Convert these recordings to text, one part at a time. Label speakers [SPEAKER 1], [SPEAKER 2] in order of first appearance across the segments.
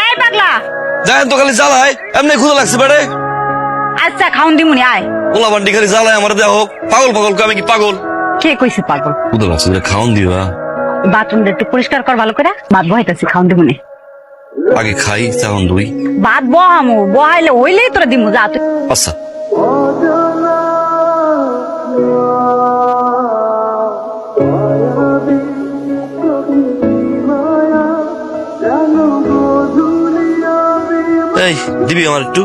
[SPEAKER 1] এই পাগলা
[SPEAKER 2] যাই তো খালি জ্বালায় এমনি ক্ষুদা লাগছে বেড়ে।
[SPEAKER 1] আচ্ছা খাউন দিমুনি আয়।
[SPEAKER 2] পোলা বান্ডি খালি জ্বালায় আমার দেহ পাগল পাগল আমি কি পাগল?
[SPEAKER 1] কে কইছে পাগল?
[SPEAKER 2] ক্ষুদা লাগছে খাওন দিবা।
[SPEAKER 1] বাথরুমটা একটু পরিষ্কার কর ভালো করে। ভাত বহাইতাছি খাউন দিমুনি।
[SPEAKER 2] আগে খাই তখন দুই
[SPEAKER 1] ভাত বহামু বহাইলে হইলেই তোরা দিমু যা তুই।
[SPEAKER 2] আচ্ছা এই দিবি আমার একটু।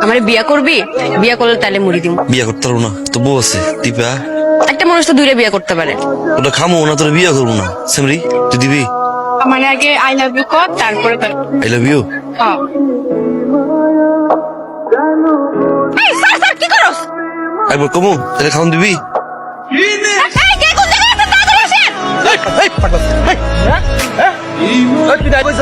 [SPEAKER 3] আমারে বিয়া করবি? বিয়া করলে তাহলে মুড়ি দিব।
[SPEAKER 2] বিয়া করতে পারবো না তো বউ আছে দিবা।
[SPEAKER 3] একটা মানুষ তো দুইটা বিয়া করতে পারে।
[SPEAKER 2] ওটা খামো না তোর বিয়া করবো না। সেমরি তুই দিবি?
[SPEAKER 3] আমার আগে আই লাভ ইউ কর তারপরে
[SPEAKER 2] আই লাভ ইউ।
[SPEAKER 3] হ্যাঁ এই স্যার স্যার কি করছ?
[SPEAKER 2] একবার কমু তাহলে খাওন দিবি।
[SPEAKER 3] এই কে কোন জায়গায় আছে তাড়াতাড়ি আসেন।
[SPEAKER 2] এই পাগল এই তুই দাই বইছ।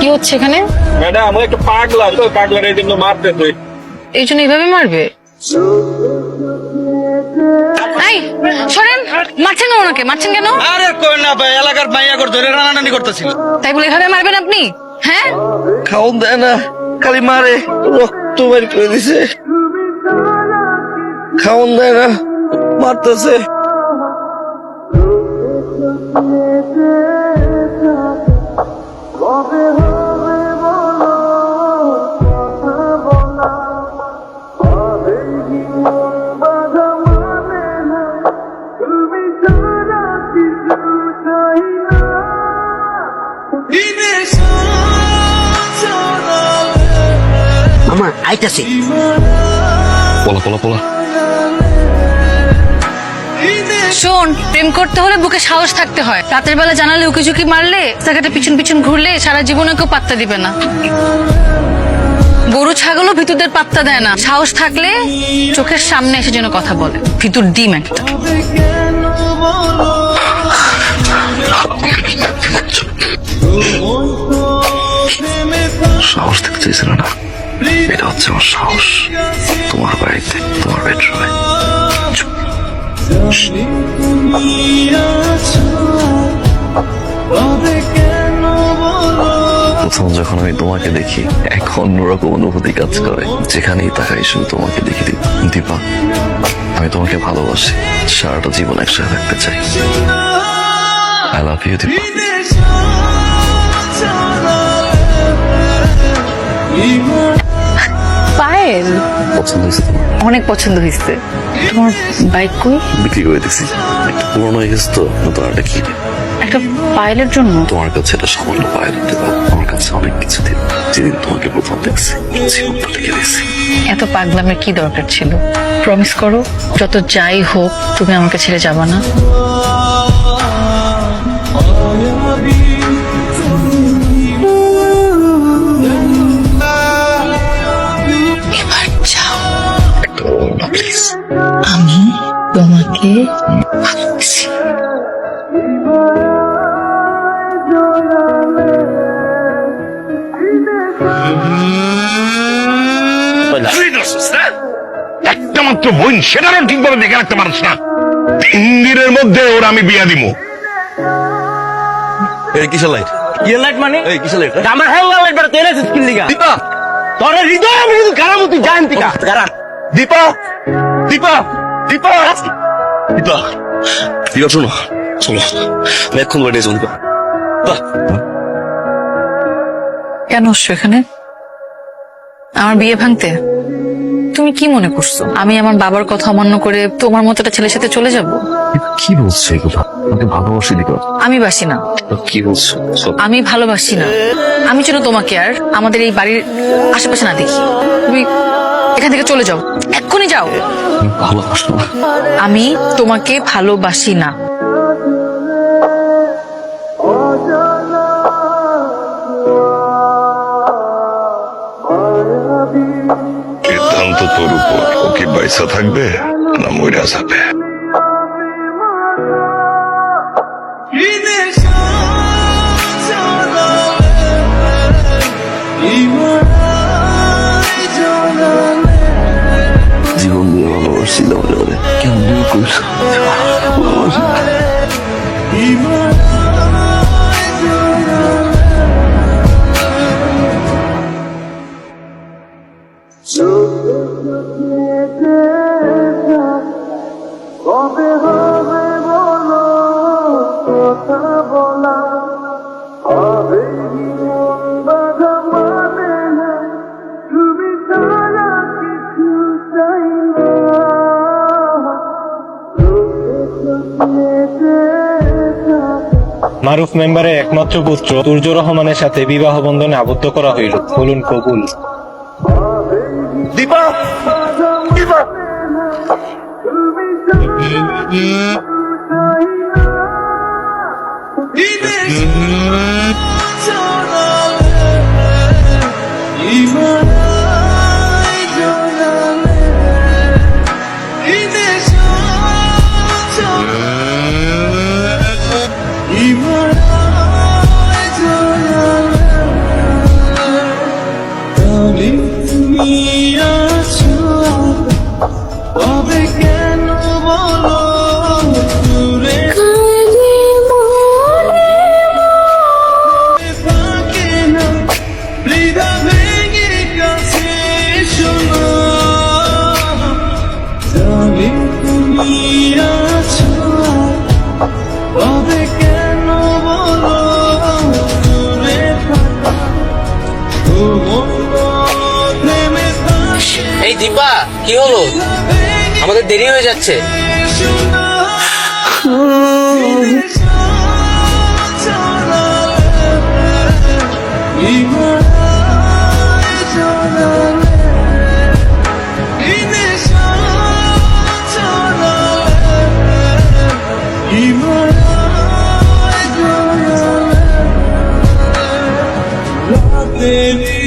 [SPEAKER 3] কি হচ্ছে এখানে?
[SPEAKER 4] ম্যাডাম আমি একটা পাগলা তো পাগলার এই জন্য মারতে তুই
[SPEAKER 3] এই জন্য এইভাবে মারবে? এই শোনেন মারছেন কেন ওনাকে? মারছেন কেন?
[SPEAKER 2] আরে কই না ভাই এলাকার মাইয়া করে ধরে রানারানি করতেছিল।
[SPEAKER 3] তাই বলে এভাবে মারবেন আপনি? হ্যাঁ
[SPEAKER 2] খাওন দেয় না খালি মারে রক্ত বের করে দিছে। খাওন দেয় না মারতেছে।
[SPEAKER 5] আমার আইতাছে।
[SPEAKER 2] পোলা পোলা পোলা
[SPEAKER 3] শোন, প্রেম করতে হলে বুকে সাহস থাকতে হয়। রাতের বেলা জানালে উকি ঝুঁকি মারলে জায়গাটা পিছন পিছন ঘুরলে সারা জীবনে কেউ পাত্তা দিবে না। গরু ছাগলও ভিতুরদের পাত্তা দেয় না। সাহস থাকলে চোখের সামনে এসে যেন কথা বলে। ভিতুর ডিম একটা।
[SPEAKER 2] সাহস দেখতে চাইছিল না, এটা হচ্ছে আমার সাহস। তোমার বাড়িতে তোমার বেডরুমে প্রথম যখন আমি তোমাকে দেখি এক অন্যরকম অনুভূতি কাজ করে। যেখানেই তাকাই শুধু তোমাকে দেখি দীপা। আমি তোমাকে ভালোবাসি, সারাটা জীবন একসাথে থাকতে চাই। I love you Dipa.
[SPEAKER 3] Payel
[SPEAKER 2] পছন্দ হয়েছে তোমার?
[SPEAKER 3] অনেক পছন্দ হয়েছে। তোমার বাইক কই?
[SPEAKER 2] বিক্রি করে দিছি। একটু পুরনো হয়ে গেছে তো, নতুন একটা কিনে।
[SPEAKER 3] একটা পায়েলের জন্য?
[SPEAKER 2] তোমার কাছে এটা সামান্য পায়ের হতে পারে, আমার কাছে অনেক কিছু দিন। যেদিন তোমাকে প্রথম দেখছি জীবনটা লিখে দিয়েছি।
[SPEAKER 3] এত পাগলামের কি দরকার ছিল? প্রমিস করো যত যাই হোক তুমি আমাকে ছেড়ে যাবা না। এবার যাও।
[SPEAKER 2] একটা বলো না প্লিজ।
[SPEAKER 3] আমি তোমাকে ভালোবাসি।
[SPEAKER 4] একটা মাত্র বোন, সেটারও ঠিকভাবে দেখে রাখতে পারছ না। 3 দিনের মধ্যে ওর আমি বিয়া দিব।
[SPEAKER 2] এই কিসের লাইট?
[SPEAKER 5] ইয়ে লাইট মানে?
[SPEAKER 2] এই কিসের লাইট?
[SPEAKER 5] আমার হ্যাঙ্গা লাইট বেড়া তেলে স্কিল দিগা।
[SPEAKER 2] দীপা
[SPEAKER 5] তোর হৃদয় আমি কিন্তু কারামু তুই জান তিকা। কারা?
[SPEAKER 2] দীপা দীপা দীপা দীপা দীপা শোনো চলো, আমি এখন বাড়ি যাবো। দীপা
[SPEAKER 3] কেন আসছো এখানে? আমার বিয়ে ভাঙতে? তুমি কি মনে করছো আমি আমার বাবার কথা অমান্য করে তোমার মতো একটা ছেলের সাথে চলে যাব?
[SPEAKER 2] কি বলছো এগুলো? আমাকে ভালোবাসি দীপা।
[SPEAKER 3] আমি বাসি না।
[SPEAKER 2] কি বলছো?
[SPEAKER 3] আমি ভালোবাসি না। আমি যেন তোমাকে আর আমাদের এই বাড়ির আশেপাশে না দেখি। তুমি এখান থেকে চলে যাও, এক্ষুনি যাও।
[SPEAKER 2] ভালোবাসো না?
[SPEAKER 3] আমি তোমাকে ভালোবাসি না।
[SPEAKER 4] সিদ্ধান্ত তোর উপর। ও কি পয়সা থাকবে না মইরা যাবে?
[SPEAKER 2] কইছো
[SPEAKER 6] মারুফ মেম্বারের একমাত্র পুত্র তুর্জুর রহমানের সাথে বিবাহ বন্ধনে আবদ্ধ করা হইল। বলুন কবুল।
[SPEAKER 4] দীপা দীপা
[SPEAKER 5] এই দীপা কি হলো? আমাদের দেরি হয়ে যাচ্ছে।
[SPEAKER 7] Baby